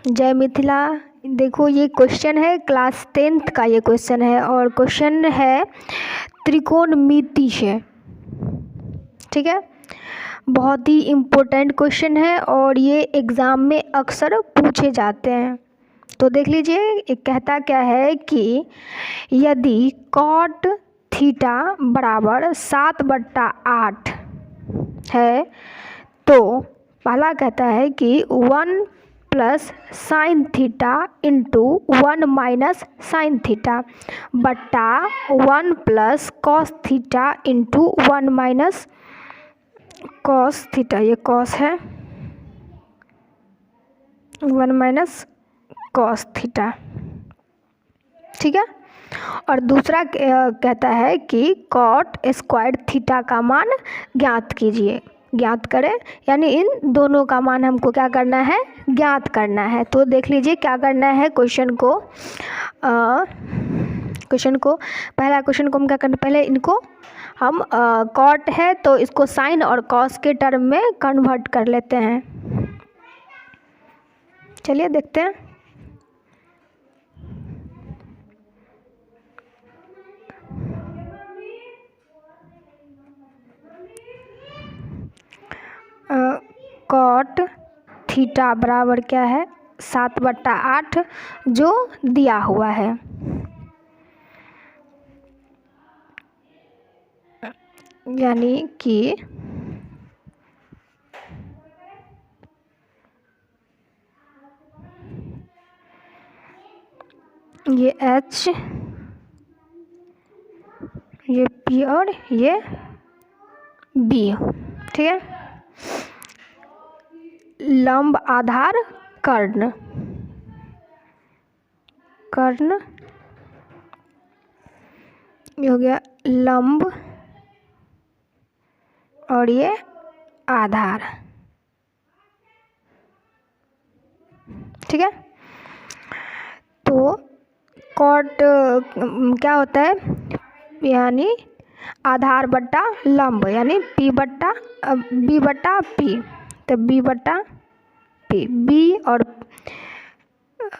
जय मिथिला। देखो ये क्वेश्चन है क्लास 10th का, ये क्वेश्चन है और क्वेश्चन है त्रिकोणमिति से। ठीक है, बहुत ही इम्पोर्टेंट क्वेश्चन है और ये एग्ज़ाम में अक्सर पूछे जाते हैं। तो देख लीजिए, एक कहता क्या है कि यदि कॉट थीटा बराबर 7/8 है तो पहला कहता है कि 1 plus sine theta into 1 minus sine theta बट्टा 1 plus cos theta into 1 minus cos theta, ये कॉस है, 1 माइनस कॉस थीटा। ठीक है, और दूसरा कहता है कि कॉट स्क्वायर थीटा का मान ज्ञात कीजिए, ज्ञात करें, यानी इन दोनों का मान हमको क्या करना है, ज्ञात करना है। तो देख लीजिए क्या करना है, क्वेश्चन को पहला क्वेश्चन को हम क्या करना, पहले इनको हम कॉट है तो इसको साइन और कॉस के टर्म में कन्वर्ट कर लेते हैं। चलिए देखते हैं। कॉट थीटा बराबर क्या है, 7/8 जो दिया हुआ है, यानी कि ये H, ये P और ये B। ठीक है, लंब आधार कर्ण, कर्ण ये हो गया लंब और ये आधार। ठीक है, तो कॉट क्या होता है, यानी आधार बट्टा लंब, यानी बी बट्टा पी, तो बी बट्टा पी, बी और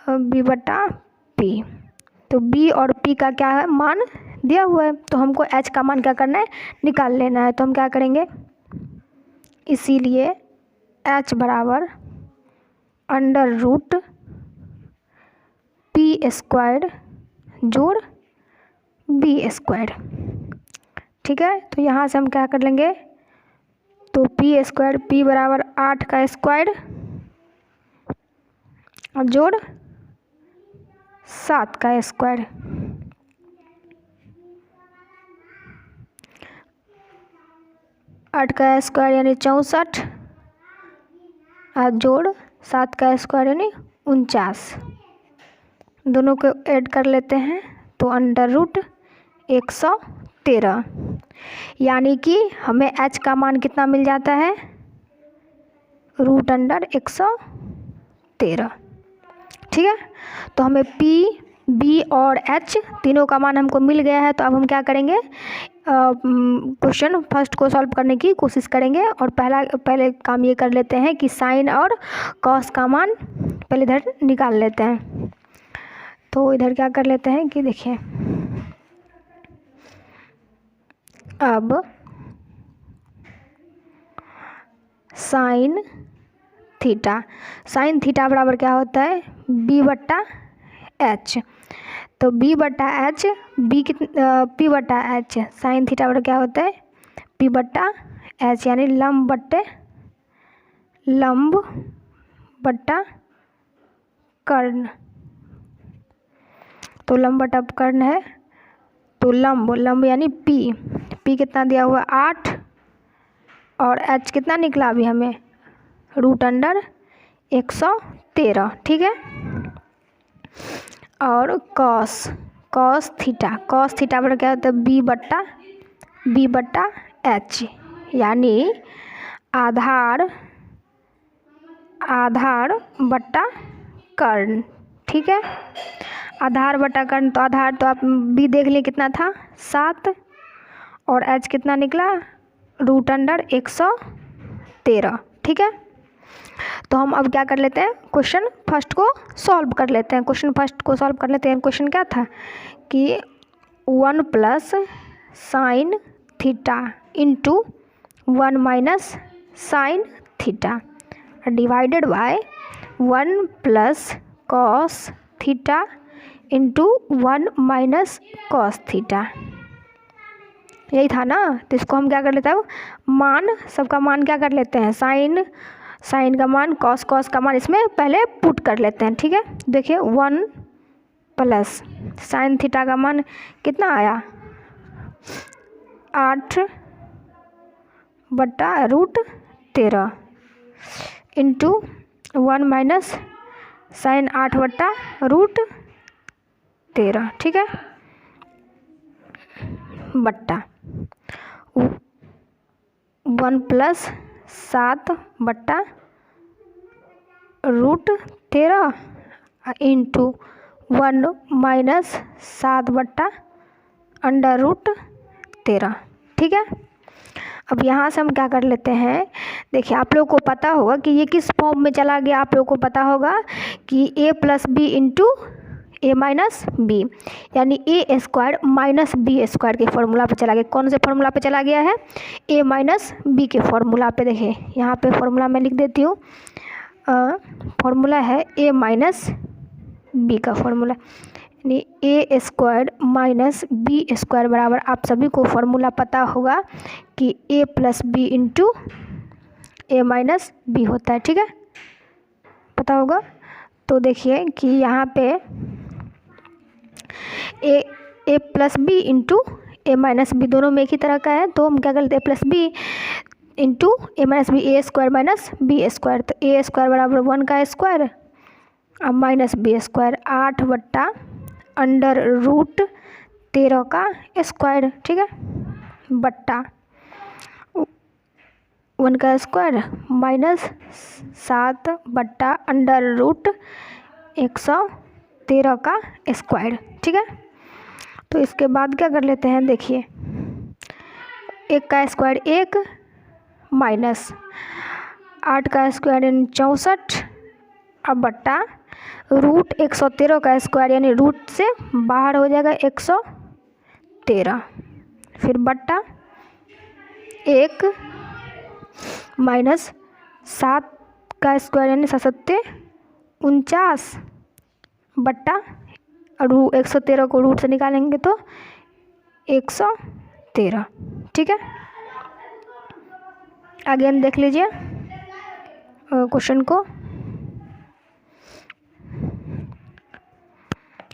बी बट्टा पी, तो बी और पी का क्या है, मान दिया हुआ है, तो हमको एच का मान क्या करना है, निकाल लेना है। तो हम क्या करेंगे, इसीलिए एच बराबर √ पी स्क्वायर जोड़ बी स्क्वायर। ठीक है, तो यहाँ से हम क्या कर लेंगे, तो पी स्क्वायर, पी बराबर 8 का स्क्वायर और जोड़ 7 का स्क्वायर, आठ का स्क्वायर यानी 64 और जोड़ 7 का स्क्वायर यानी 49। दोनों को ऐड कर लेते हैं तो √113, यानी कि हमें h का मान कितना मिल जाता है, √113। ठीक है, तो हमें P, B और H तीनों का मान हमको मिल गया है। तो अब हम क्या करेंगे, क्वेश्चन फर्स्ट को सॉल्व करने की कोशिश करेंगे और पहले काम ये कर लेते हैं कि साइन और कॉस का मान पहले इधर निकाल लेते हैं। तो इधर क्या कर लेते हैं कि देखिए, अब साइन थीटा बराबर क्या होता है, B/H, तो B/H, P/H, साइन थीटा बराबर क्या होता है, P/H, यानी लंब बट्टा कर्ण। तो लंब बट्टा कर्ण है, तो लंब यानी P कितना दिया हुआ 8 और H कितना निकला अभी हमें, √113। ठीक है, और कॉस थीटा बराबर क्या होता है, B/H, यानी आधार बट्टा कर्ण। ठीक है, आधार बटा कर्ण, तो आधार तो आप B देख लिए कितना था 7 और H कितना निकला √113। ठीक है, तो हम अब क्या कर लेते हैं, क्वेश्चन फर्स्ट को सॉल्व कर लेते हैं। क्वेश्चन फर्स्ट को सॉल्व कर लेते हैं। क्वेश्चन क्या था कि 1 plus sine theta into 1 minus sine theta divided by 1 plus cos theta into 1 minus cos theta, यही था ना। तो इसको हम क्या कर लेते हैं, मान, सबका मान क्या कर लेते हैं, साइन का मान, कॉस का मान इसमें पहले पुट कर लेते हैं। ठीक है, देखिए 1 प्लस साइन थीटा का मान कितना आया, 8/√13 इंटू 1 माइनस साइन 8/√13। ठीक है, बट्टा 1 प्लस 7/√13 इंटू 1 माइनस 7/√13। ठीक है, अब यहाँ से हम क्या कर लेते हैं, देखिए आप लोगों को पता होगा कि ये किस फॉर्म में चला गया। आप लोगों को पता होगा कि a plus B into A minus B, यानी A square minus B square के फॉर्मूला पे चला गया। कौन से फॉर्मूला पे चला गया है, ए माइनस बी के फॉर्मूला पे। देखिए यहाँ पे फॉर्मूला मैं लिख देती हूँ, फॉर्मूला है ए माइनस बी का फॉर्मूला, यानी A square minus B square बराबर, आप सभी को फॉर्मूला पता होगा कि ए plus B into A minus B होता है। ठीक है, पता होगा। तो देखिए कि यहाँ पे ए plus B into A minus B दोनों में एक ही तरह का है, तो हम क्या करते हैं, plus B into A minus B, A square minus B square, तो ए स्क्वायर बराबर 1 का स्क्वायर अब माइनस बी स्क्वायर 8/√13 का स्क्वायर। ठीक है, बट्टा 1 का स्क्वायर माइनस 7/√113 का स्क्वायर। ठीक है, तो इसके बाद क्या कर लेते हैं, देखिए 1 का स्क्वायर 1 माइनस 8 का स्क्वायर यानी 64 अब बट्टा √113 का स्क्वायर, यानी रूट से बाहर हो जाएगा 113, फिर बट्टा 1 माइनस 7 का स्क्वायर यानी 7×7 बट्टा 113 को रूट से निकालेंगे तो 113। ठीक है, आगे हम देख लीजिए क्वेश्चन को।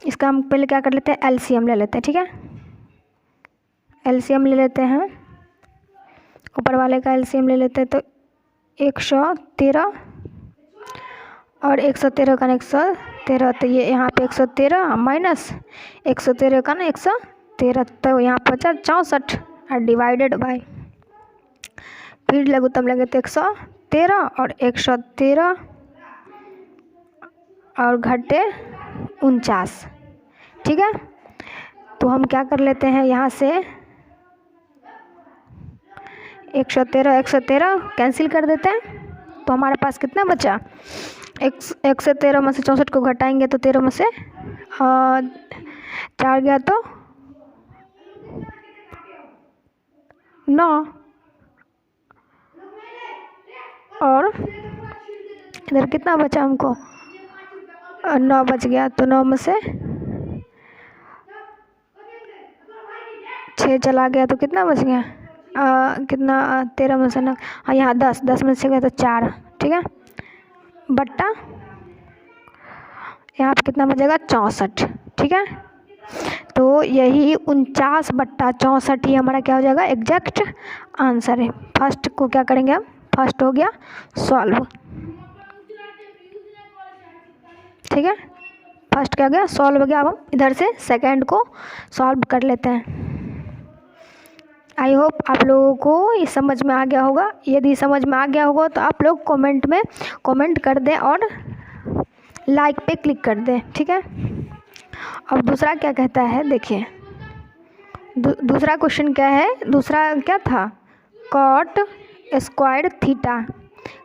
इसका हम पहले क्या कर लेते हैं, एलसीएम ले लेते हैं। ठीक है, एलसीएम ले लेते हैं, ऊपर वाले का एलसीएम ले लेते हैं, तो 113 और 113 का 113, तो ये यहाँ पे 113 माइनस 113 का 113, तो यहाँ पे बचा 64 और डिवाइडेड बाय, फिर लघुत्तम लेंगे तो 113 और 113 और घटे 49। ठीक है, तो हम क्या कर लेते हैं, यहाँ से 113 कैंसिल कर देते हैं, तो हमारे पास कितना बचा, 113 में से 64 को घटाएंगे तो 13 में से 4 गया तो 9, और इधर कितना बचा हमको, 9 बच गया, तो 9 में से 6 चला गया तो कितना बच गया, कितना 13 में से 9, हाँ यहाँ 10 में से गया तो 4। ठीक है, बट्टा यहाँ पे कितना बचेगा, 64। ठीक है, तो यही 49/64 ही हमारा क्या हो जाएगा, एग्जैक्ट आंसर है। फर्स्ट को क्या करेंगे हम, फर्स्ट हो गया सॉल्व। ठीक है, फर्स्ट क्या हो गया, सॉल्व हो गया। अब हम इधर से सेकंड को सॉल्व कर लेते हैं। आई होप आप लोगों को ये समझ में आ गया होगा। यदि समझ में आ गया होगा तो आप लोग कमेंट में कमेंट कर दें और लाइक पे क्लिक कर दें। ठीक है, अब दूसरा क्या कहता है, देखिए दूसरा क्वेश्चन क्या है, दूसरा क्या था, कॉट स्क्वायर थीटा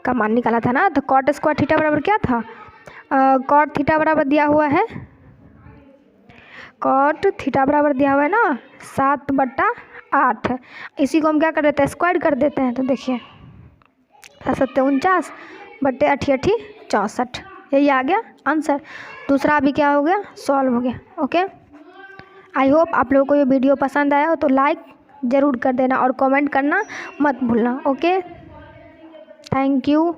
का मान निकाला था ना। तो कॉट स्क्वायर थीटा बराबर क्या था, कॉट थीटा बराबर दिया हुआ है, कॉट थीटा बराबर दिया हुआ है ना 7/8। इसी को हम क्या कर देते हैं, स्क्वायर कर देते हैं। तो देखिए 7×7 = 49 × 8 = 64। यही आ गया आंसर। दूसरा अभी क्या हो गया, सॉल्व हो गया। ओके, आई होप आप लोगों को ये वीडियो पसंद आया हो तो लाइक ज़रूर कर देना और कमेंट करना मत भूलना। Okay, thank you.